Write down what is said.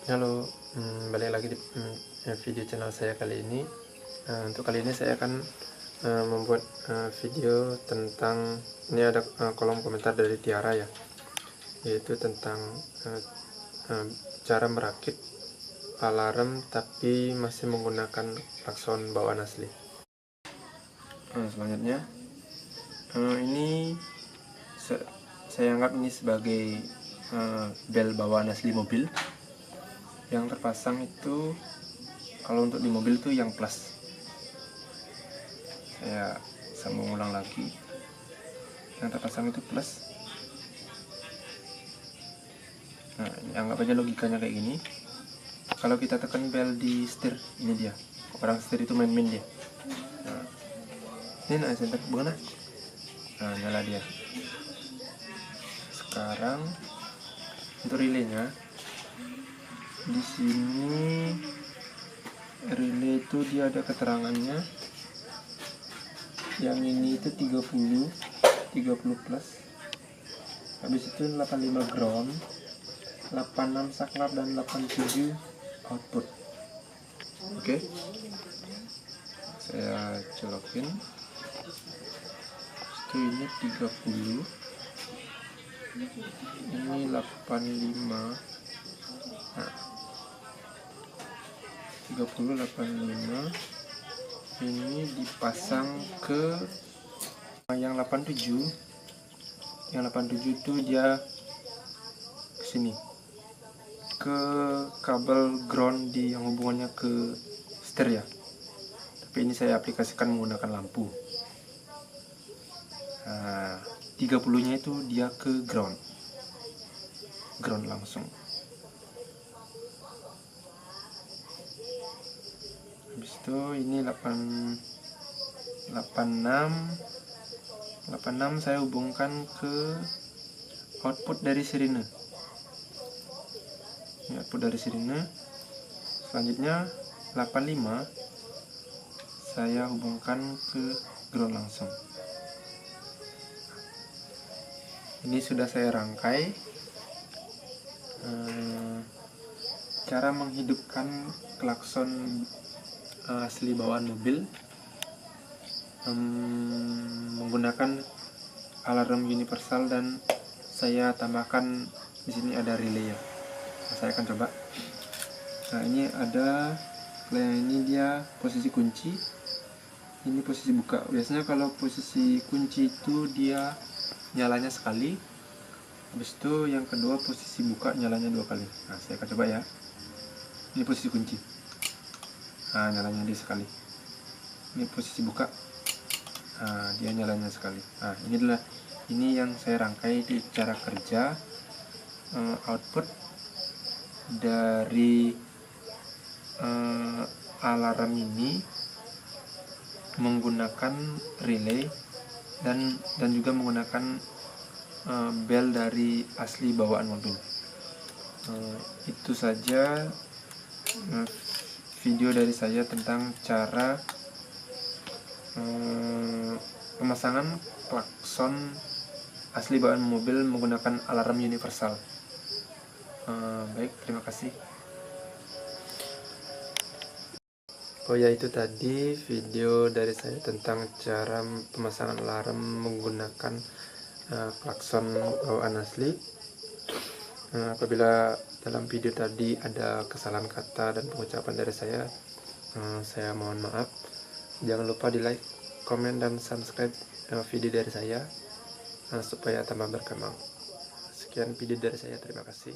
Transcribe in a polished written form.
Halo, balik lagi di video channel saya kali ini. Untuk kali ini saya akan membuat video tentang, ini ada kolom komentar dari Tiara ya, yaitu tentang cara merakit alarm tapi masih menggunakan klakson bawaan asli. Selanjutnya, ini saya anggap ini sebagai bel bawaan asli mobil. Yang terpasang itu, kalau untuk di mobil itu yang plus. Saya sambung ulang lagi. Yang terpasang itu plus. Nah, ini anggap aja logikanya kayak gini. Kalau kita tekan bel di setir, ini dia. Orang setir itu main-main dia. Nah, ini center bukan? Nah, nyala dia. Sekarang untuk relaynya, di sini relay itu dia ada keterangannya. Yang ini itu 30 plus. Habis itu 85 ground, 86 saklar dan 87 output. Oke. Saya colokin. Itu ini 30. Ini 85. Nah, 30 85 ini dipasang ke yang 87. Yang 87 itu dia ke sini, ke kabel ground di yang hubungannya ke setir ya, tapi ini saya aplikasikan menggunakan lampu. Nah, 30 nya itu dia ke ground langsung. Habis itu ini 86 saya hubungkan ke output dari sirine. Ini output dari sirine. Selanjutnya 85 saya hubungkan ke ground langsung. Ini sudah saya rangkai. Cara menghidupkan klakson asli bawaan mobil menggunakan alarm universal, dan saya tambahkan di sini ada relay ya. Nah, saya akan coba. Nah, ini ada, ini dia posisi kunci, ini posisi buka. Biasanya kalau posisi kunci itu dia nyalanya sekali, habis itu yang kedua posisi buka nyalanya 2 kali. Nah, saya akan coba ya. Ini posisi kunci. Nah, nyalanya dia sekali. Ini posisi buka. Nah, dia nyalanya sekali. Nah, ini yang saya rangkai di cara kerja output dari alarm ini menggunakan relay dan juga menggunakan bel dari asli bawaan mobil. Itu saja video dari saya tentang cara pemasangan klakson asli bawaan mobil menggunakan alarm universal. Baik, terima kasih. Oh ya, itu tadi video dari saya tentang cara pemasangan alarm menggunakan klakson bawaan asli. Apabila dalam video tadi ada kesalahan kata dan pengucapan dari saya mohon maaf. Jangan lupa di like, komen, dan subscribe video dari saya supaya tambah berkembang. Sekian video dari saya, terima kasih.